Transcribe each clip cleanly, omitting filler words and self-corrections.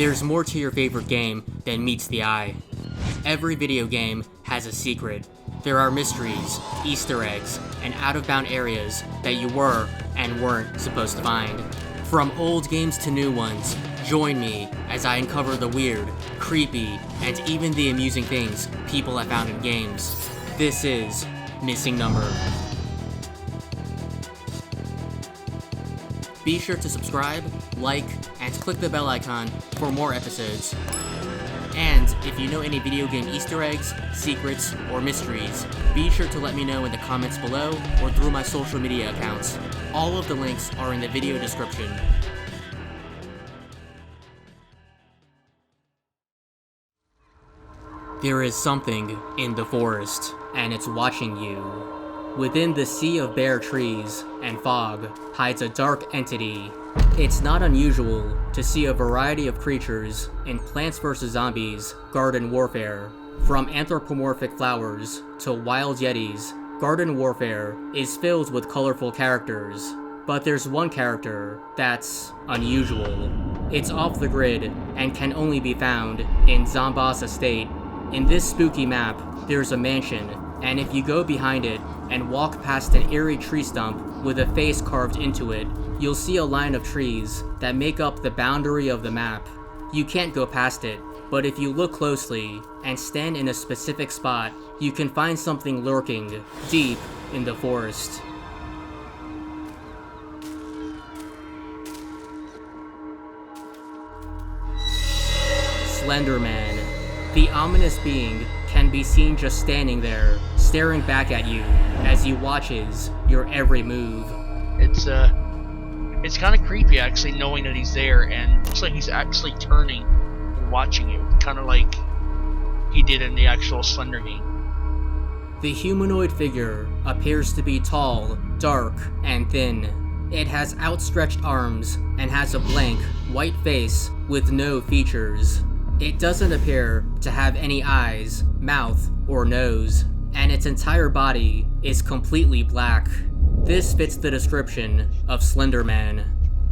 There's more to your favorite game than meets the eye. Every video game has a secret. There are mysteries, Easter eggs, and out-of-bound areas that you were and weren't supposed to find. From old games to new ones, join me as I uncover the weird, creepy, and even the amusing things people have found in games. This is Missing Number. Be sure to subscribe, like, and click the bell icon for more episodes. And if you know any video game Easter eggs, secrets, or mysteries, be sure to let me know in the comments below or through my social media accounts. All of the links are in the video description. There is something in the forest, and it's watching you. Within the sea of bare trees and fog hides a dark entity. It's not unusual to see a variety of creatures in Plants vs. Zombies Garden Warfare. From anthropomorphic flowers to wild yetis, Garden Warfare is filled with colorful characters. But there's one character that's unusual. It's off the grid and can only be found in Zomboss Estate. In this spooky map, there's a mansion, and if you go behind it and walk past an eerie tree stump with a face carved into it, you'll see a line of trees that make up the boundary of the map. You can't go past it, but if you look closely and stand in a specific spot, you can find something lurking deep in the forest. Slenderman. The ominous being can be seen just standing there, staring back at you as he watches your every move. It's kind of creepy actually, knowing that he's there, and looks like he's actually turning and watching you, kind of like he did in the actual Slender game. The humanoid figure appears to be tall, dark, and thin. It has outstretched arms and has a blank, white face with no features. It doesn't appear to have any eyes, mouth, or nose, and its entire body is completely black. This fits the description of Slenderman.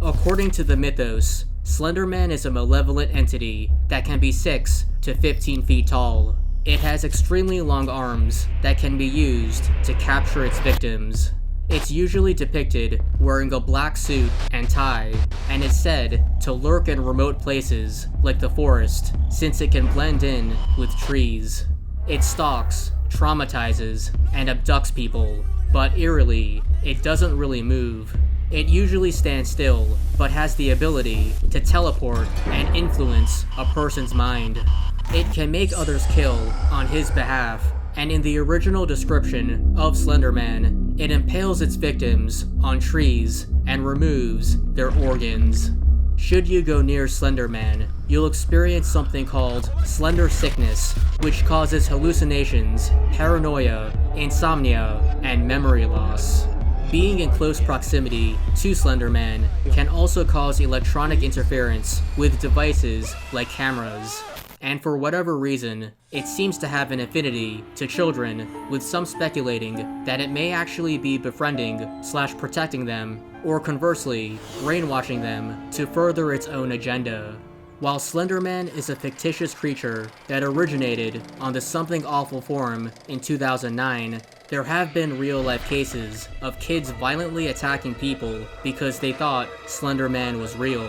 According to the mythos, Slenderman is a malevolent entity that can be 6 to 15 feet tall. It has extremely long arms that can be used to capture its victims. It's usually depicted wearing a black suit and tie, and is said to lurk in remote places like the forest, since it can blend in with trees. It stalks, traumatizes, and abducts people, but eerily, it doesn't really move. It usually stands still, but has the ability to teleport and influence a person's mind. It can make others kill on his behalf, and in the original description of Slenderman, it impales its victims on trees and removes their organs. Should you go near Slenderman, you'll experience something called Slender Sickness, which causes hallucinations, paranoia, insomnia, and memory loss. Being in close proximity to Slenderman can also cause electronic interference with devices like cameras. And for whatever reason, it seems to have an affinity to children, with some speculating that it may actually be befriending/protecting them, or conversely, brainwashing them to further its own agenda. While Slenderman is a fictitious creature that originated on the Something Awful forum in 2009, there have been real-life cases of kids violently attacking people because they thought Slenderman was real.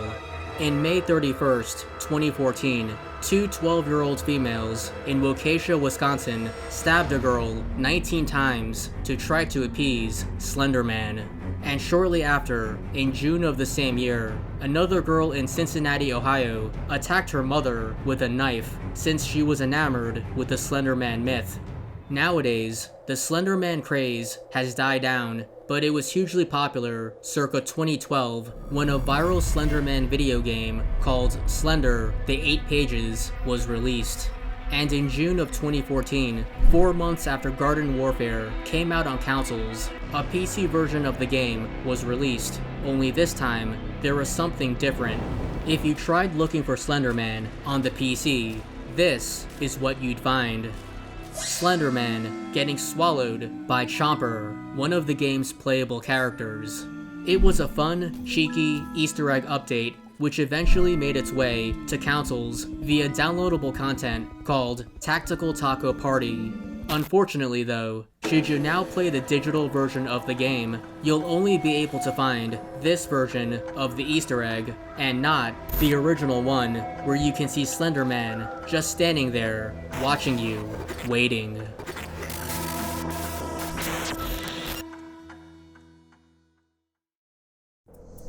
In May 31st, 2014, two 12-year-old females in Waukesha, Wisconsin stabbed a girl 19 times to try to appease Slenderman. And shortly after, in June of the same year, another girl in Cincinnati, Ohio, attacked her mother with a knife since she was enamored with the Slenderman myth. Nowadays, the Slenderman craze has died down, but it was hugely popular circa 2012 when a viral Slenderman video game called Slender: The 8 Pages was released. And in June of 2014, 4 months after Garden Warfare came out on consoles, a PC version of the game was released, only this time, there was something different. If you tried looking for Slenderman on the PC, this is what you'd find. Slenderman getting swallowed by Chomper, one of the game's playable characters. It was a fun, cheeky Easter egg update which eventually made its way to consoles via downloadable content called Tactical Taco Party. Unfortunately though, should you now play the digital version of the game, you'll only be able to find this version of the Easter egg, and not the original one where you can see Slenderman just standing there, watching you, waiting.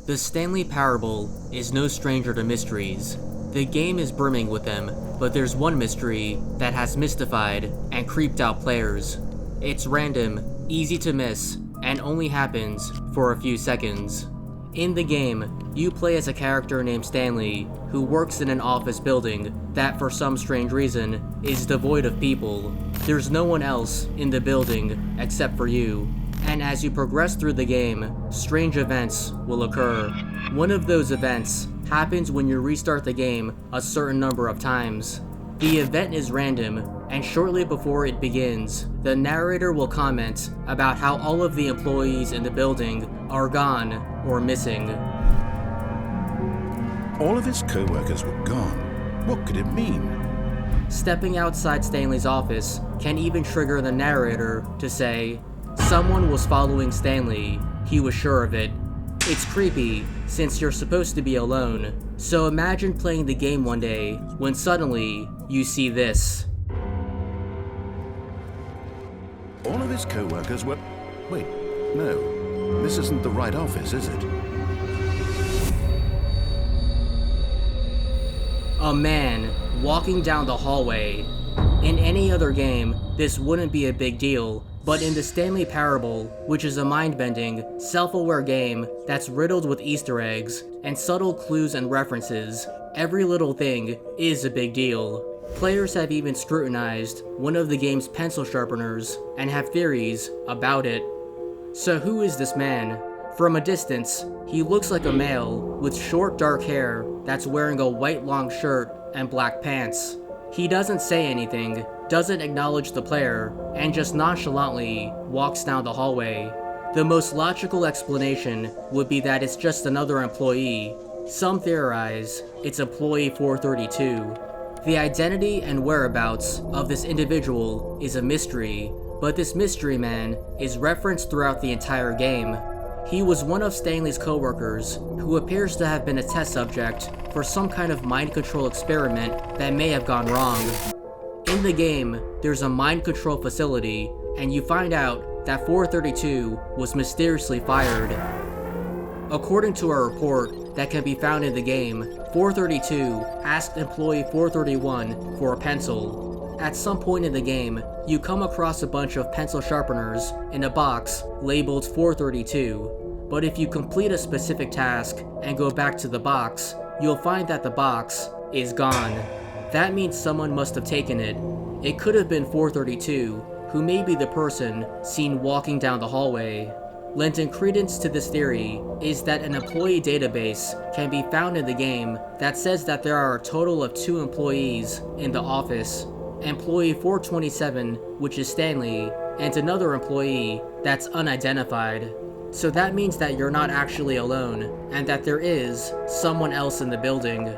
The Stanley Parable is no stranger to mysteries. The game is brimming with them, but there's one mystery that has mystified and creeped out players. It's random, easy to miss, and only happens for a few seconds. In the game, you play as a character named Stanley, who works in an office building that for some strange reason is devoid of people. There's no one else in the building except for you. And as you progress through the game, strange events will occur. One of those events happens when you restart the game a certain number of times. The event is random, and shortly before it begins, the narrator will comment about how all of the employees in the building are gone or missing. All of his co-workers were gone. What could it mean? Stepping outside Stanley's office can even trigger the narrator to say, "Someone was following Stanley, he was sure of it." It's creepy, since you're supposed to be alone, so imagine playing the game one day when suddenly you see this. All of his co-workers were... Wait, no. This isn't the right office, is it? A man walking down the hallway. In any other game, this wouldn't be a big deal, but in the Stanley Parable, which is a mind-bending, self-aware game that's riddled with Easter eggs and subtle clues and references, every little thing is a big deal. Players have even scrutinized one of the game's pencil sharpeners and have theories about it. So who is this man? From a distance, he looks like a male with short dark hair that's wearing a white long shirt and black pants. He doesn't say anything, doesn't acknowledge the player, and just nonchalantly walks down the hallway. The most logical explanation would be that it's just another employee. Some theorize it's employee 432. The identity and whereabouts of this individual is a mystery, but this mystery man is referenced throughout the entire game. He was one of Stanley's co-workers who appears to have been a test subject for some kind of mind control experiment that may have gone wrong. In the game, there's a mind control facility, and you find out that 432 was mysteriously fired. According to a report that can be found in the game, 432 asked employee 431 for a pencil. At some point in the game, you come across a bunch of pencil sharpeners in a box labeled 432, but if you complete a specific task and go back to the box, you'll find that the box is gone. That means someone must have taken it. It could have been 432, who may be the person seen walking down the hallway. Lending credence to this theory is that an employee database can be found in the game that says that there are a total of 2 employees in the office. Employee 427, which is Stanley, and another employee that's unidentified. So that means that you're not actually alone, and that there is someone else in the building.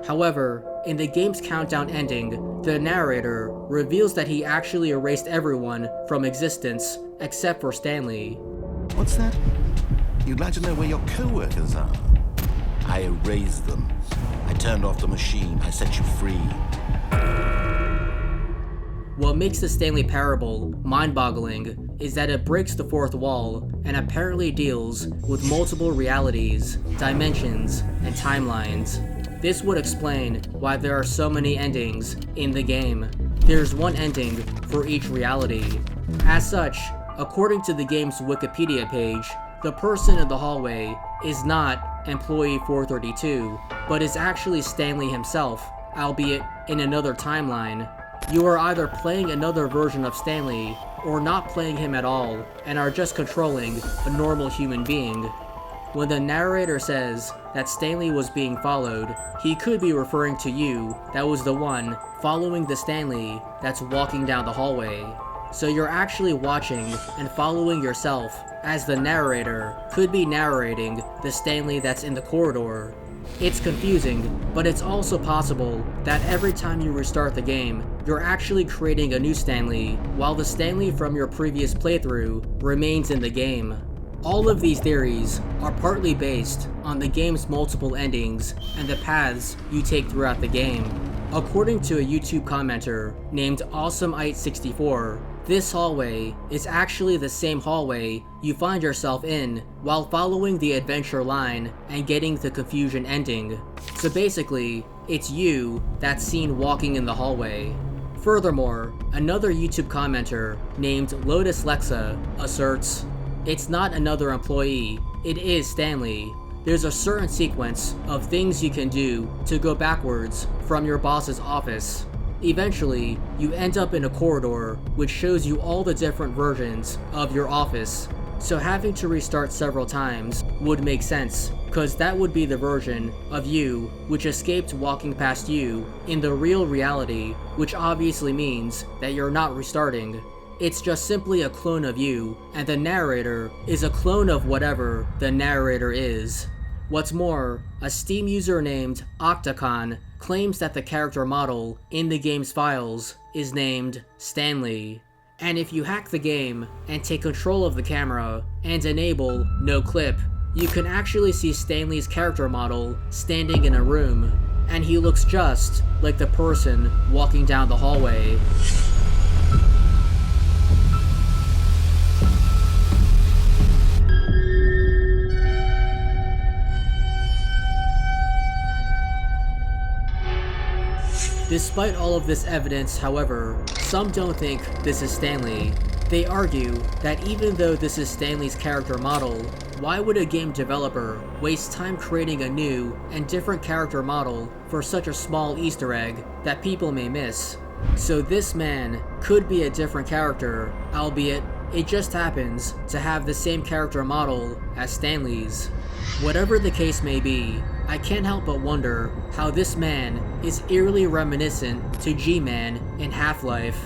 However, in the game's countdown ending, the narrator reveals that he actually erased everyone from existence except for Stanley. What's that? You'd like to know where your co-workers are? I erased them. I turned off the machine. I set you free. What makes the Stanley Parable mind-boggling is that it breaks the fourth wall and apparently deals with multiple realities, dimensions, and timelines. This would explain why there are so many endings in the game. There's one ending for each reality. As such, according to the game's Wikipedia page, the person in the hallway is not employee 432, but is actually Stanley himself, albeit in another timeline. You are either playing another version of Stanley, or not playing him at all, and are just controlling a normal human being. When the narrator says that Stanley was being followed, he could be referring to you that was the one following the Stanley that's walking down the hallway. So you're actually watching and following yourself, as the narrator could be narrating the Stanley that's in the corridor. It's confusing, but it's also possible that every time you restart the game, you're actually creating a new Stanley, while the Stanley from your previous playthrough remains in the game. All of these theories are partly based on the game's multiple endings and the paths you take throughout the game. According to a YouTube commenter named AwesomeIte64, this hallway is actually the same hallway you find yourself in while following the adventure line and getting the confusion ending. So basically, it's you that's seen walking in the hallway. Furthermore, another YouTube commenter named Lotus Lexa asserts, "It's not another employee, it is Stanley. There's a certain sequence of things you can do to go backwards from your boss's office. Eventually, you end up in a corridor which shows you all the different versions of your office, so having to restart several times would make sense, cause that would be the version of you which escaped walking past you in the real reality, which obviously means that you're not restarting. It's just simply a clone of you, and the narrator is a clone of whatever the narrator is." What's more, a Steam user named Octacon claims that the character model in the game's files is named Stanley. And if you hack the game and take control of the camera and enable no clip, you can actually see Stanley's character model standing in a room, and he looks just like the person walking down the hallway. Despite all of this evidence, however, some don't think this is Stanley. They argue that even though this is Stanley's character model, why would a game developer waste time creating a new and different character model for such a small Easter egg that people may miss? So this man could be a different character, albeit it just happens to have the same character model as Stanley's. Whatever the case may be, I can't help but wonder how this man is eerily reminiscent to G-Man in Half-Life.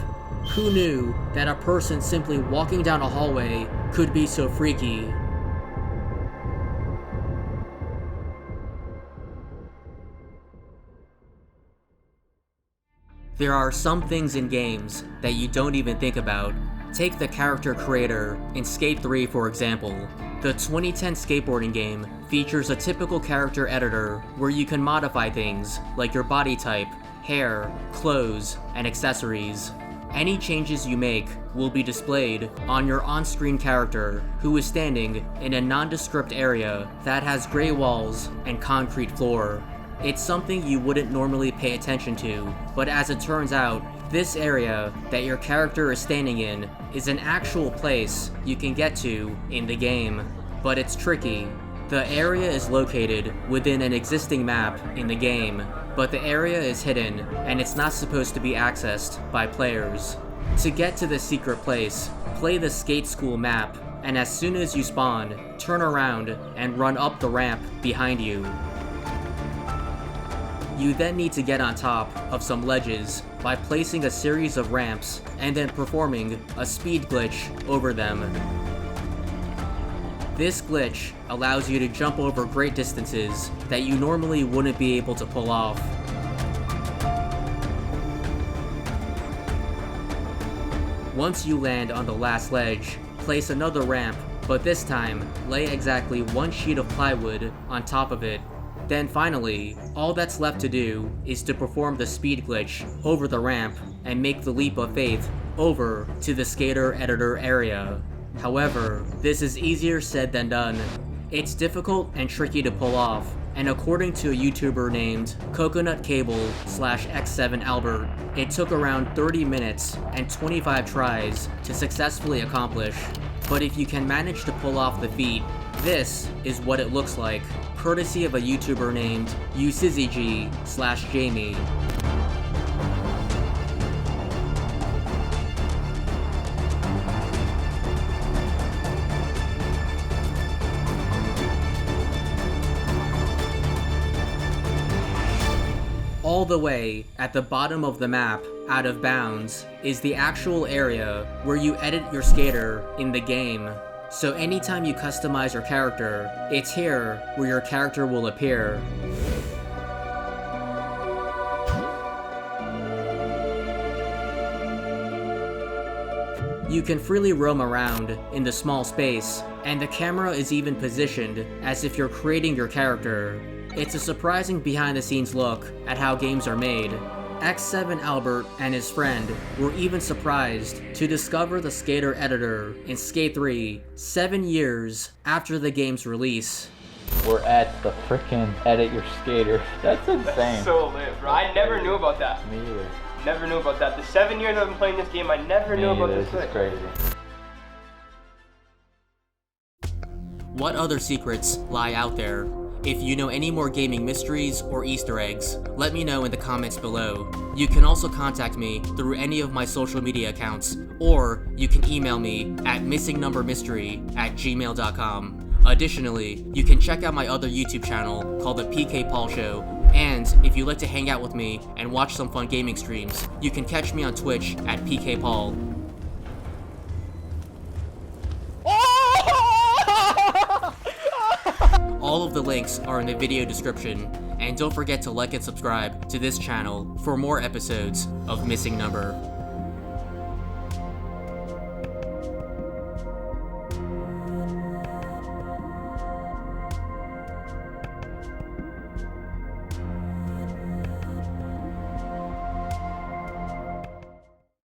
Who knew that a person simply walking down a hallway could be so freaky? There are some things in games that you don't even think about. Take the character creator in Skate 3 for example. The 2010 skateboarding game features a typical character editor where you can modify things like your body type, hair, clothes, and accessories. Any changes you make will be displayed on your on-screen character, who is standing in a nondescript area that has gray walls and concrete floor. It's something you wouldn't normally pay attention to, but as it turns out, this area that your character is standing in is an actual place you can get to in the game. But it's tricky. The area is located within an existing map in the game, but the area is hidden and it's not supposed to be accessed by players. To get to the secret place, play the Skate School map, and as soon as you spawn, turn around and run up the ramp behind you. You then need to get on top of some ledges by placing a series of ramps and then performing a speed glitch over them. This glitch allows you to jump over great distances that you normally wouldn't be able to pull off. Once you land on the last ledge, place another ramp, but this time, lay exactly one sheet of plywood on top of it. Then finally, all that's left to do is to perform the speed glitch over the ramp and make the leap of faith over to the skater editor area. However, this is easier said than done. It's difficult and tricky to pull off, and according to a YouTuber named CoconutCable/X7Albert, it took around 30 minutes and 25 tries to successfully accomplish. But if you can manage to pull off the feat, this is what it looks like, courtesy of a YouTuber named UCZG/Jamie. All the way at the bottom of the map, out of bounds, is the actual area where you edit your skater in the game. So anytime you customize your character, it's here where your character will appear. You can freely roam around in the small space, and the camera is even positioned as if you're creating your character. It's a surprising behind-the-scenes look at how games are made. X7 Albert and his friend were even surprised to discover the Skater editor in Skate 3 7 years after the game's release. We're at the frickin' edit your skater. That's insane. That's so lit, bro. I never knew about that. Me either. Never knew about that. The 7 years I've been playing this game, I never knew about this. This is crazy. What other secrets lie out there? If you know any more gaming mysteries or Easter eggs, let me know in the comments below. You can also contact me through any of my social media accounts, or you can email me at missingnumbermystery@gmail.com. Additionally, you can check out my other YouTube channel called The PK Paul Show, and if you like to hang out with me and watch some fun gaming streams, you can catch me on Twitch at PK Paul. All of the links are in the video description, and don't forget to like and subscribe to this channel for more episodes of Missing Number.